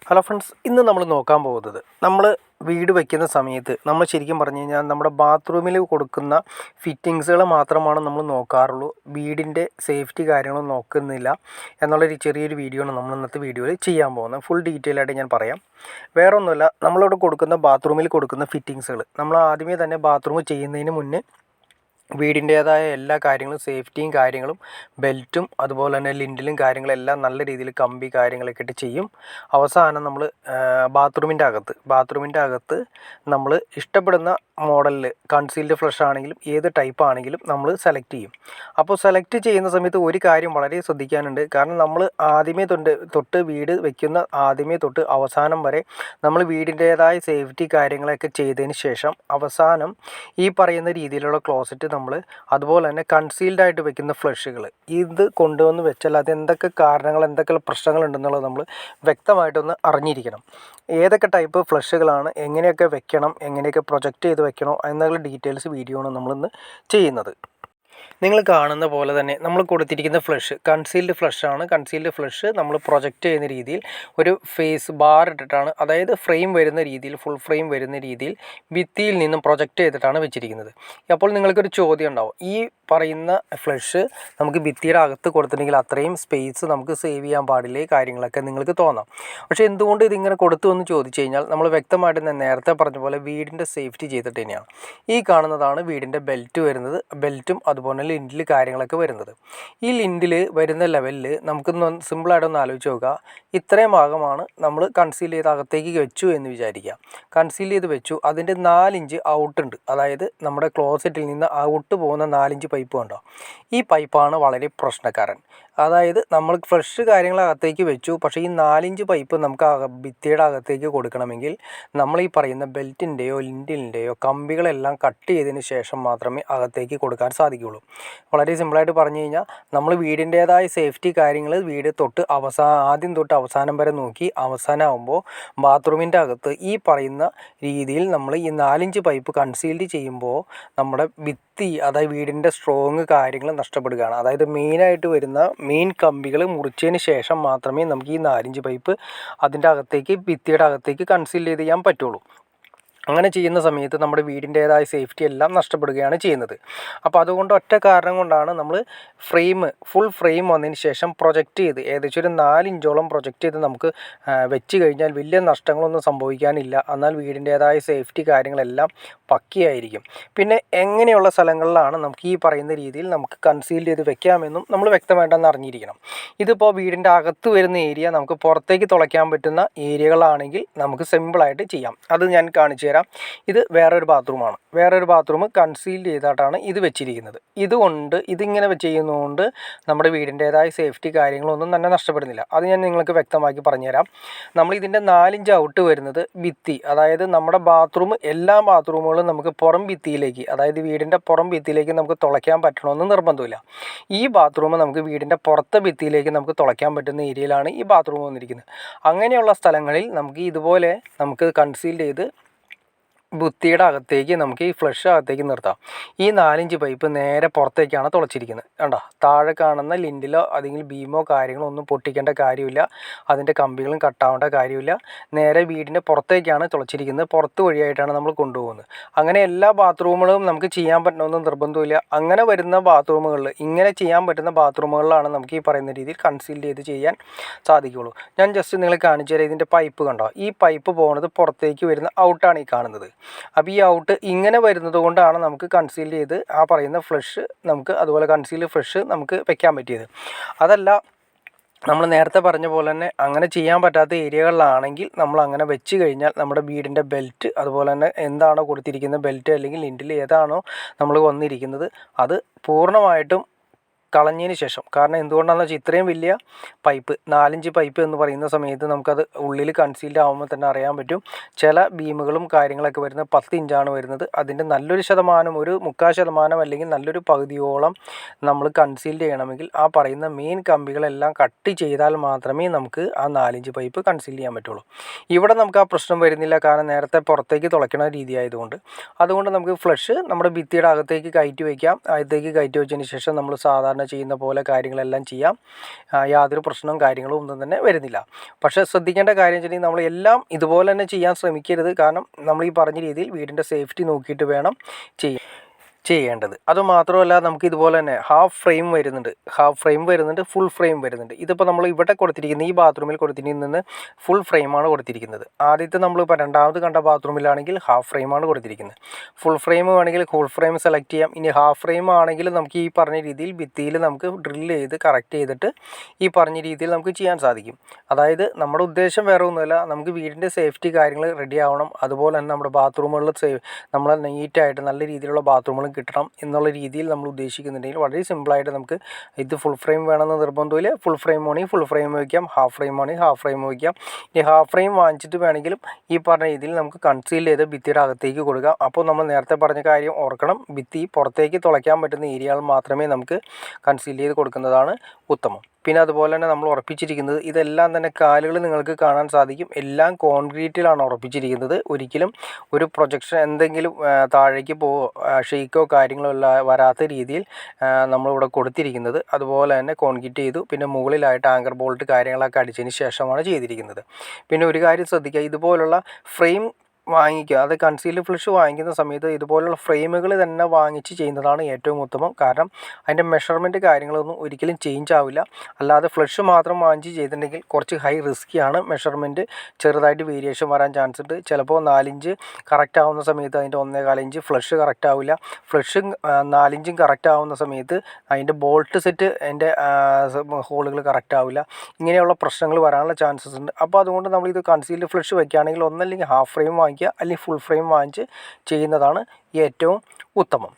Hello friends, ഇന്ന് നമ്മൾ നോക്കാൻ പോകുന്നത് നമ്മൾ വീട് വയ്ക്കുന്ന സമയത്ത് നമ്മൾ ശരിക്കും പറഞ്ഞു കഴിഞ്ഞാൽ നമ്മുടെ ബാത്റൂമിൽ കൊടുക്കുന്ന ഫിറ്റിങ്സുകൾ മാത്രമാണ് നമ്മൾ നോക്കാറുള്ളൂ. വീടിൻ്റെ സേഫ്റ്റി കാര്യങ്ങളും നോക്കുന്നില്ല എന്നുള്ളൊരു ചെറിയൊരു വീഡിയോ ആണ് നമ്മൾ ഇന്നത്തെ വീഡിയോയിൽ ചെയ്യാൻ പോകുന്നത്. ഫുൾ ഡീറ്റെയിൽ ആയിട്ട് ഞാൻ പറയാം. വേറെ ഒന്നുമില്ല, നമ്മളിവിടെ കൊടുക്കുന്ന ബാത്റൂമിൽ കൊടുക്കുന്ന ഫിറ്റിങ്സുകൾ നമ്മൾ ആദ്യമേ തന്നെ ബാത്റൂം ചെയ്യുന്നതിന് മുന്നേ വീടിൻ്റേതായ എല്ലാ കാര്യങ്ങളും സേഫ്റ്റിയും കാര്യങ്ങളും ബെൽറ്റും അതുപോലെ തന്നെ ലിൻഡിലും കാര്യങ്ങളെല്ലാം നല്ല രീതിയിൽ കമ്പി കാര്യങ്ങളൊക്കെ ഇട്ട് ചെയ്യും. അവസാനം നമ്മൾ ബാത്റൂമിൻ്റെ അകത്ത് നമ്മൾ ഇഷ്ടപ്പെടുന്ന മോഡലിൽ കൺസീൽഡ് ഫ്ലഷ് ആണെങ്കിലും ഏത് ടൈപ്പ് ആണെങ്കിലും നമ്മൾ സെലക്ട് ചെയ്യും. അപ്പോൾ സെലക്ട് ചെയ്യുന്ന സമയത്ത് ഒരു കാര്യം വളരെ ശ്രദ്ധിക്കാനുണ്ട്. കാരണം നമ്മൾ ആദ്യമേ തൊട്ട് വീട് വയ്ക്കുന്ന ആദ്യമേ തൊട്ട് അവസാനം വരെ നമ്മൾ വീടിൻ്റേതായ സേഫ്റ്റി കാര്യങ്ങളൊക്കെ ചെയ്തതിന് ശേഷം അവസാനം ഈ പറയുന്ന രീതിയിലുള്ള ക്ലോസറ്റ് നമ്മൾ അതുപോലെ തന്നെ കൺസീൽഡ് ആയിട്ട് വെക്കുന്ന ഫ്ലഷുകൾ ഇത് കൊണ്ടുവന്ന് വെച്ചാൽ അത് എന്തൊക്കെ കാരണങ്ങൾ എന്തൊക്കെ പ്രശ്നങ്ങളുണ്ടെന്നുള്ളത് നമ്മൾ വ്യക്തമായിട്ടൊന്ന് അറിഞ്ഞിരിക്കണം. ഏതൊക്കെ ടൈപ്പ് ഫ്ലഷുകളാണ്, എങ്ങനെയൊക്കെ വെക്കണം, എങ്ങനെയൊക്കെ പ്രൊജക്റ്റ് ചെയ്ത് വെക്കണം എന്നുള്ള ഡീറ്റെയിൽസ് വീഡിയോ ആണ് നമ്മളിന്ന് ചെയ്യുന്നത്. നിങ്ങൾ കാണുന്ന പോലെ തന്നെ നമ്മൾ കൊടുത്തിരിക്കുന്ന ഫ്ലഷ് കൺസീൽഡ് ഫ്ലഷാണ്. കൺസീൽഡ് ഫ്ലഷ് നമ്മൾ പ്രൊജക്റ്റ് ചെയ്യുന്ന രീതിയിൽ ഒരു ഫേസ് ബാർ ഇട്ടിട്ടാണ്, അതായത് ഫ്രെയിം വരുന്ന രീതിയിൽ ഫുൾ ഫ്രെയിം വരുന്ന രീതിയിൽ ഭിത്തിയിൽ നിന്നും പ്രൊജക്റ്റ് ചെയ്തിട്ടാണ് വെച്ചിരിക്കുന്നത്. അപ്പോൾ നിങ്ങൾക്കൊരു ചോദ്യം ഉണ്ടാവും, ഈ പറയുന്ന ഫ്ലഷ് നമുക്ക് ഭിത്തിയുടെ അകത്ത് കൊടുത്തിട്ടുണ്ടെങ്കിൽ അത്രയും സ്പേസ് നമുക്ക് സേവ് ചെയ്യാൻ പാടില്ലേ കാര്യങ്ങളൊക്കെ നിങ്ങൾക്ക് തോന്നാം. പക്ഷേ എന്തുകൊണ്ട് ഇതിങ്ങനെ കൊടുത്തു എന്ന് ചോദിച്ചു കഴിഞ്ഞാൽ നമ്മൾ വ്യക്തമായിട്ട് ഞാൻ നേരത്തെ പറഞ്ഞ പോലെ വീടിൻ്റെ സേഫ്റ്റി ചെയ്തിട്ട് തന്നെയാണ്. ഈ കാണുന്നതാണ് വീടിൻ്റെ ബെൽറ്റ് വരുന്നത്. ബെൽറ്റും അതുപോലെ ലിൻഡിൽ കാര്യങ്ങളൊക്കെ വരുന്നത്. ഈ ലിൻഡിൽ വരുന്ന ലെവലിൽ നമുക്കൊന്ന് സിമ്പിളായിട്ടൊന്ന് ആലോചിച്ച് നോക്കുക. ഇത്രയും ഭാഗമാണ് നമ്മൾ കൺസീൽ ചെയ്ത് അകത്തേക്ക് വെച്ചു എന്ന് വിചാരിക്കുക. കൺസീൽ ചെയ്ത് വെച്ചു, അതിൻ്റെ 4 ഇഞ്ച് ഔട്ടുണ്ട്. അതായത് നമ്മുടെ ക്ലോസറ്റിൽ നിന്ന് ഔട്ട് പോകുന്ന 4 ഇഞ്ച് പൈപ്പ് കണ്ടോ, ഈ പൈപ്പാണ് വളരെ പ്രശ്നക്കാരൻ. അതായത് നമ്മൾ ഫ്ലഷ് കാര്യങ്ങൾ അകത്തേക്ക് വെച്ചു, പക്ഷേ ഈ 4 ഇഞ്ച് പൈപ്പ് നമുക്ക് ഭിത്തിയുടെ അകത്തേക്ക് കൊടുക്കണമെങ്കിൽ നമ്മൾ ഈ പറയുന്ന ബെൽറ്റിൻ്റെയോ ലിൻഡിലിൻ്റെയോ കമ്പികളെല്ലാം കട്ട് ചെയ്തതിന് ശേഷം മാത്രമേ അകത്തേക്ക് കൊടുക്കാൻ സാധിക്കുകയുള്ളൂ. വളരെ സിമ്പിളായിട്ട് പറഞ്ഞു കഴിഞ്ഞാൽ നമ്മൾ വീടിൻ്റേതായ സേഫ്റ്റി കാര്യങ്ങൾ വീട് തൊട്ട് ആദ്യം തൊട്ട് അവസാനം വരെ നോക്കി അവസാനമാകുമ്പോൾ ബാത്റൂമിൻ്റെ അകത്ത് ഈ പറയുന്ന രീതിയിൽ നമ്മൾ ഈ 4 ഇഞ്ച് പൈപ്പ് കൺസീൽഡ് ചെയ്യുമ്പോൾ നമ്മുടെ ഭിത്തി, അതായത് വീടിൻ്റെ സ്ട്രോങ് കാര്യങ്ങൾ നഷ്ടപ്പെടുകയാണ്. അതായത് മെയിനായിട്ട് വരുന്ന മെയിൻ കമ്പികൾ മുറിച്ചതിന് ശേഷം മാത്രമേ നമുക്ക് ഈ 4 ഇഞ്ച് പൈപ്പ് അതിൻ്റെ അകത്തേക്ക് ഭിത്തിയുടെ അകത്തേക്ക് കൺസീൽ ചെയ്ത് ചെയ്യാൻ പറ്റുള്ളൂ. അങ്ങനെ ചെയ്യുന്ന സമയത്ത് നമ്മുടെ വീടിൻ്റേതായ സേഫ്റ്റി എല്ലാം നഷ്ടപ്പെടുകയാണ് ചെയ്യുന്നത്. അപ്പോൾ അതുകൊണ്ട് ഒറ്റ കാരണം കൊണ്ടാണ് നമ്മൾ ഫുൾ ഫ്രെയിം വന്നതിന് ശേഷം പ്രൊജക്റ്റ് ചെയ്ത് ഏകദേശം ഒരു 4 ഇഞ്ചോളം പ്രൊജക്റ്റ് ചെയ്ത് നമുക്ക് വെച്ച് കഴിഞ്ഞാൽ വലിയ നഷ്ടങ്ങളൊന്നും സംഭവിക്കാനില്ല. എന്നാൽ വീടിൻ്റേതായ സേഫ്റ്റി കാര്യങ്ങളെല്ലാം പക്കയായിരിക്കും. പിന്നെ എങ്ങനെയുള്ള സ്ഥലങ്ങളിലാണ് നമുക്ക് ഈ പറയുന്ന രീതിയിൽ നമുക്ക് കൺസീൽ ചെയ്ത് വെക്കാമെന്നും നമ്മൾ വ്യക്തമായിട്ടൊന്ന് അറിഞ്ഞിരിക്കണം. ഇതിപ്പോൾ വീടിൻ്റെ അകത്ത് വരുന്ന ഏരിയ നമുക്ക് പുറത്തേക്ക് തുളയ്ക്കാൻ പറ്റുന്ന ഏരിയകളാണെങ്കിൽ നമുക്ക് സിമ്പിളായിട്ട് ചെയ്യാം. അത് ഞാൻ കാണിച്ചു തരാം. ഇത് വേറൊരു ബാത്റൂമാണ്. വേറൊരു ബാത്റൂം കൺസീൽ ചെയ്തിട്ടാണ് ഇത് വെച്ചിരിക്കുന്നത്. ഇതിങ്ങനെ ചെയ്യുന്നതുകൊണ്ട് നമ്മുടെ വീടിൻ്റേതായ സേഫ്റ്റി കാര്യങ്ങളൊന്നും തന്നെ നഷ്ടപ്പെടുന്നില്ല. അത് ഞാൻ നിങ്ങൾക്ക് വ്യക്തമാക്കി പറഞ്ഞുതരാം. നമ്മൾ ഇതിൻ്റെ 4 ഇഞ്ച് ഔട്ട് വരുന്നത് ഭിത്തി, അതായത് നമ്മുടെ എല്ലാ ബാത്റൂമുകളും നമുക്ക് പുറം ഭിത്തിയിലേക്ക്, അതായത് വീടിൻ്റെ പുറം ഭിത്തിയിലേക്ക് നമുക്ക് തുളയ്ക്കാൻ പറ്റണമെന്ന് നിർബന്ധമില്ല. ഈ ബാത്റൂം നമുക്ക് വീടിൻ്റെ പുറത്തെ ഭിത്തിയിലേക്ക് നമുക്ക് തുളയ്ക്കാൻ പറ്റുന്ന ഏരിയയിലാണ് ഈ ബാത്റൂം വന്നിരിക്കുന്നത്. അങ്ങനെയുള്ള സ്ഥലങ്ങളിൽ നമുക്ക് ഇതുപോലെ നമുക്ക് കൺസീൽ ചെയ്ത് ഭിത്തിയുടെ അകത്തേക്ക് നമുക്ക് ഈ ഫ്ലഷ് അകത്തേക്ക് നിർത്താം. ഈ 4 ഇഞ്ച് പൈപ്പ് നേരെ പുറത്തേക്കാണ് തുളച്ചിരിക്കുന്നത്. കണ്ടോ, താഴെ കാണുന്ന ലിൻഡിലോ അല്ലെങ്കിൽ ബീമോ കാര്യങ്ങളോ ഒന്നും പൊട്ടിക്കേണ്ട കാര്യമില്ല. അതിൻ്റെ കമ്പികളും കട്ടാവേണ്ട കാര്യമില്ല. നേരെ വീടിൻ്റെ പുറത്തേക്കാണ് തുളച്ചിരിക്കുന്നത്. പുറത്ത് വഴിയായിട്ടാണ് നമ്മൾ കൊണ്ടുപോകുന്നത്. അങ്ങനെ എല്ലാ ബാത്റൂമുകളും നമുക്ക് ചെയ്യാൻ പറ്റണമെന്ന് നിർബന്ധമില്ല. അങ്ങനെ വരുന്ന ബാത്റൂമുകളിൽ, ഇങ്ങനെ ചെയ്യാൻ പറ്റുന്ന ബാത്റൂമുകളിലാണ് നമുക്ക് ഈ പറയുന്ന രീതിയിൽ കൺസീൽ ചെയ്ത് ചെയ്യാൻ സാധിക്കുകയുള്ളൂ. ഞാൻ ജസ്റ്റ് നിങ്ങൾ കാണിച്ചു തരാം. ഇതിൻ്റെ പൈപ്പ് കണ്ടോ, ഈ പൈപ്പ് പോകുന്നത് പുറത്തേക്ക് വരുന്ന ഔട്ടാണ് ഈ കാണുന്നത്. അപ്പോൾ ഈ ഔട്ട് ഇങ്ങനെ വരുന്നത് കൊണ്ടാണ് നമുക്ക് കൺസീൽ ചെയ്ത് ആ പറയുന്ന ഫ്ലഷ് നമുക്ക് അതുപോലെ കൺസീൽഡ് ഫ്ലഷ് നമുക്ക് വെക്കാൻ പറ്റിയത്. അതല്ല, നമ്മൾ നേരത്തെ പറഞ്ഞ പോലെ തന്നെ അങ്ങനെ ചെയ്യാൻ പറ്റാത്ത ഏരിയകളിലാണെങ്കിൽ നമ്മൾ അങ്ങനെ വെച്ച് കഴിഞ്ഞാൽ നമ്മുടെ വീടിൻ്റെ ബെൽറ്റ്, അതുപോലെ തന്നെ എന്താണോ കൊടുത്തിരിക്കുന്ന ബെൽറ്റ് അല്ലെങ്കിൽ ലിൻഡിൽ ഏതാണോ നമ്മൾ വന്നിരിക്കുന്നത് അത് പൂർണ്ണമായിട്ടും കളഞ്ഞതിന് ശേഷം, കാരണം എന്തുകൊണ്ടാണെന്ന് വെച്ചാൽ ഇത്രയും വലിയ പൈപ്പ് 4 ഇഞ്ച് പൈപ്പ് എന്ന് പറയുന്ന സമയത്ത് നമുക്കത് ഉള്ളിൽ കൺസീൽഡ് ആകുമ്പോൾ തന്നെ അറിയാൻ പറ്റും. ചില ബീമുകളും കാര്യങ്ങളൊക്കെ വരുന്നത് 10 ഇഞ്ചാണ് വരുന്നത്. അതിൻ്റെ നല്ലൊരു ശതമാനം, ഒരു 3/4% അല്ലെങ്കിൽ നല്ലൊരു പകുതിയോളം നമ്മൾ കൺസീൽഡ് ചെയ്യണമെങ്കിൽ ആ പറയുന്ന മെയിൻ കമ്പികളെല്ലാം കട്ട് ചെയ്താൽ മാത്രമേ നമുക്ക് ആ 4 ഇഞ്ച് പൈപ്പ് കൺസീൽ ചെയ്യാൻ പറ്റുള്ളൂ. ഇവിടെ നമുക്ക് ആ പ്രശ്നം വരുന്നില്ല, കാരണം നേരത്തെ പുറത്തേക്ക് തുളയ്ക്കണ രീതി ആയതുകൊണ്ട്. അതുകൊണ്ട് നമുക്ക് ഫ്ലഷ് നമ്മുടെ ഭിത്തിയുടെ അകത്തേക്ക് കയറ്റി വയ്ക്കാം. അകത്തേക്ക് കയറ്റി വെച്ചതിന് ശേഷം നമ്മൾ സാധാരണ സാധാരണ ചെയ്യുന്ന പോലെ കാര്യങ്ങളെല്ലാം ചെയ്യാം. യാതൊരു പ്രശ്നവും കാര്യങ്ങളും ഒന്നും തന്നെ വരുന്നില്ല. പക്ഷേ ശ്രദ്ധിക്കേണ്ട കാര്യം വെച്ചിട്ടുണ്ടെങ്കിൽ നമ്മൾ എല്ലാം ഇതുപോലെ തന്നെ ചെയ്യാൻ ശ്രമിക്കരുത്. കാരണം നമ്മൾ ഈ പറഞ്ഞ രീതിയിൽ വീടിൻ്റെ സേഫ്റ്റി നോക്കിയിട്ട് വേണം ചെയ്യേണ്ടത്. അതുമാത്രമല്ല നമുക്ക് ഇതുപോലെ തന്നെ ഹാഫ് ഫ്രെയിം വരുന്നുണ്ട്, ഫുൾ ഫ്രെയിം വരുന്നുണ്ട്. ഇതിപ്പോൾ നമ്മൾ ഇവിടെ കൊടുത്തിരിക്കുന്ന ഈ ബാത്റൂമിൽ കൊടുത്തിരിക്കുന്നത് ഫുൾ ഫ്രെയിമാണ് കൊടുത്തിരിക്കുന്നത്. ആദ്യത്തെ നമ്മളിപ്പോൾ രണ്ടാമത് കണ്ട ബാത്റൂമിലാണെങ്കിൽ ഹാഫ് ഫ്രെയിമാണ് കൊടുത്തിരിക്കുന്നത്. ഫുൾ ഫ്രെയിം വേണമെങ്കിൽ ഫുൾ ഫ്രെയിം സെലക്ട് ചെയ്യാം. ഇനി ഹാഫ് ഫ്രെയിം ആണെങ്കിൽ നമുക്ക് ഈ പറഞ്ഞ രീതിയിൽ ഭിത്തിയിൽ നമുക്ക് ഡ്രില്ല് ചെയ്ത് കറക്റ്റ് ചെയ്തിട്ട് ഈ പറഞ്ഞ രീതിയിൽ നമുക്ക് ചെയ്യാൻ സാധിക്കും. അതായത് നമ്മുടെ ഉദ്ദേശം വേറെ ഒന്നുമല്ല, നമുക്ക് വീടിൻ്റെ സേഫ്റ്റി കാര്യങ്ങൾ റെഡി ആവണം. അതുപോലെ തന്നെ നമ്മുടെ ബാത്റൂമുകളിൽ നമ്മൾ നീറ്റായിട്ട് നല്ല രീതിയിലുള്ള ബാത്റൂമുകൾ കിട്ടണം എന്നുള്ള രീതിയിൽ നമ്മൾ ഉദ്ദേശിക്കുന്നുണ്ടെങ്കിൽ വളരെ സിമ്പിളായിട്ട് നമുക്ക് ഇത് ഫുൾ ഫ്രെയിം വേണമെന്ന് നിർബന്ധമില്ല. ഫുൾ ഫ്രെയിം ആണെങ്കിൽ ഫുൾ ഫ്രെയിം വയ്ക്കാം, ഹാഫ് ഫ്രെയിം ആണെങ്കിൽ ഹാഫ് ഫ്രെയിം വയ്ക്കാം. ഈ ഹാഫ് ഫ്രെയിം വാങ്ങിച്ചിട്ട് വേണമെങ്കിലും ഈ പറഞ്ഞ രീതിയിൽ നമുക്ക് കൺസീൽ ചെയ്ത് ഭിത്തിയുടെ അകത്തേക്ക് കൊടുക്കാം. അപ്പോൾ നമ്മൾ നേരത്തെ പറഞ്ഞ കാര്യം ഓർക്കണം, ഭിത്തി പുറത്തേക്ക് തുളയ്ക്കാൻ പറ്റുന്ന ഏരിയകൾ മാത്രമേ നമുക്ക് കൺസീൽ ചെയ്ത് കൊടുക്കുന്നതാണ് ഉത്തമം. പിന്നെ അതുപോലെ തന്നെ നമ്മൾ ഉറപ്പിച്ചിരിക്കുന്നത് ഇതെല്ലാം തന്നെ കാലുകൾ നിങ്ങൾക്ക് കാണാൻ സാധിക്കും, എല്ലാം കോൺക്രീറ്റിലാണ് ഉറപ്പിച്ചിരിക്കുന്നത്. ഒരിക്കലും ഒരു പ്രൊജക്ഷൻ എന്തെങ്കിലും താഴേക്ക് ഷെയ്ക്കോ കാര്യങ്ങളോ വരാത്ത രീതിയിൽ നമ്മളിവിടെ കൊടുത്തിരിക്കുന്നത്. അതുപോലെ തന്നെ കോൺക്രീറ്റ് ചെയ്തു. പിന്നെ മുകളിലായിട്ട് ആങ്കർ ബോൾട്ട് കാര്യങ്ങളൊക്കെ അടിച്ചതിന് ശേഷമാണ് ചെയ്തിരിക്കുന്നത്. പിന്നെ ഒരു കാര്യം ശ്രദ്ധിക്കുക, ഇതുപോലുള്ള ഫ്രെയിം വാങ്ങിക്കുക, അത് കൺസീൽഡ് ഫ്ലഷ് വാങ്ങിക്കുന്ന സമയത്ത് ഇതുപോലുള്ള ഫ്രെയിമുകൾ തന്നെ വാങ്ങിച്ച് ചെയ്യുന്നതാണ് ഏറ്റവും ഉത്തമം. കാരണം അതിൻ്റെ മെഷർമെൻറ്റ് കാര്യങ്ങളൊന്നും ഒരിക്കലും ചേഞ്ച് ആവില്ല. അല്ലാതെ ഫ്ലഷ് മാത്രം വാങ്ങിച്ച് ചെയ്തിട്ടുണ്ടെങ്കിൽ കുറച്ച് ഹൈ റിസ്ക്കിയാണ്. മെഷർമെൻറ്റ് ചെറുതായിട്ട് വേരിയേഷൻ വരാൻ ചാൻസ് ഉണ്ട്. ചിലപ്പോൾ 4 ഇഞ്ച് കറക്റ്റ് ആവുന്ന സമയത്ത് അതിൻ്റെ 1.25 ഇഞ്ച് ഫ്ലഷ് കറക്റ്റ് ആവില്ല. ഫ്ലഷ് 4 ഇഞ്ചും കറക്റ്റ് ആവുന്ന സമയത്ത് അതിൻ്റെ ബോൾട്ട് സെറ്റ് അതിൻ്റെ ഹോളുകൾ കറക്റ്റ് ആവില്ല. ഇങ്ങനെയുള്ള പ്രശ്നങ്ങൾ വരാനുള്ള ചാൻസസ് ഉണ്ട്. അപ്പോൾ അതുകൊണ്ട് നമ്മളിത് കൺസീൽഡ് ഫ്ലഷ് വയ്ക്കുകയാണെങ്കിൽ ഒന്നല്ലെങ്കിൽ ഹാഫ് ഫ്രെയിം വാങ്ങിക്കുക, അല്ലെങ്കിൽ ഫുൾ ഫ്രെയിം വാങ്ങിച്ച് ചെയ്യുന്നതാണ് ഏറ്റവും ഉത്തമം.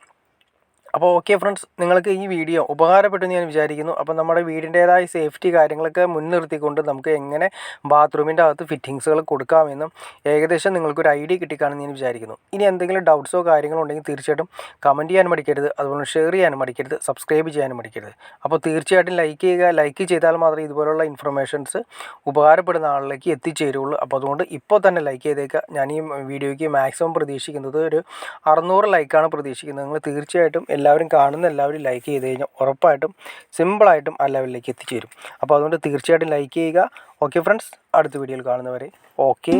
അപ്പോൾ ഓക്കെ ഫ്രണ്ട്സ്, നിങ്ങൾക്ക് ഈ വീഡിയോ ഉപകാരപ്പെട്ടെന്ന് ഞാൻ വിചാരിക്കുന്നു. അപ്പോൾ നമ്മുടെ വീടിൻ്റേതായ സേഫ്റ്റി കാര്യങ്ങളൊക്കെ മുൻനിർത്തിക്കൊണ്ട് നമുക്ക് എങ്ങനെ ബാത്റൂമിൻ്റെ അകത്ത് ഫിറ്റിങ്സുകൾ കൊടുക്കാമെന്നും ഏകദേശം നിങ്ങൾക്കൊരു ഐഡിയ കിട്ടിക്കാണെന്ന് ഞാൻ വിചാരിക്കുന്നു. ഇനി എന്തെങ്കിലും ഡൗട്ട്സോ കാര്യങ്ങളോ ഉണ്ടെങ്കിൽ തീർച്ചയായിട്ടും കമൻറ്റ് ചെയ്യാനും മടിക്കരുത്, അതുപോലെ ഷെയർ ചെയ്യാനും മടിക്കരുത്, സബ്സ്ക്രൈബ് ചെയ്യാനും മടിക്കരുത്. അപ്പോൾ തീർച്ചയായിട്ടും ലൈക്ക് ചെയ്യുക. ലൈക്ക് ചെയ്താൽ മാത്രമേ ഇതുപോലുള്ള ഇൻഫർമേഷൻസ് ഉപകാരപ്പെടുന്ന ആളിലേക്ക് എത്തിച്ചേരുള്ളൂ. അപ്പോൾ അതുകൊണ്ട് ഇപ്പോൾ തന്നെ ലൈക്ക് ചെയ്തേക്കുക. ഞാൻ ഈ വീഡിയോയ്ക്ക് മാക്സിമം പ്രതീക്ഷിക്കുന്നത് ഒരു 600 ലൈക്കാണ് പ്രതീക്ഷിക്കുന്നത്. നിങ്ങൾ തീർച്ചയായിട്ടും എല്ലാവരും കാണുന്ന എല്ലാവരും ലൈക്ക് ചെയ്ത് കഴിഞ്ഞാൽ ഉറപ്പായിട്ടും സിമ്പിളായിട്ടും ആ ലെവലിലേക്ക് എത്തിച്ചേരും. അപ്പോൾ അതുകൊണ്ട് തീർച്ചയായിട്ടും ലൈക്ക് ചെയ്യുക. ഓക്കെ ഫ്രണ്ട്സ്, അടുത്ത വീഡിയോയിൽ കാണുന്നവരെ ഓക്കെ.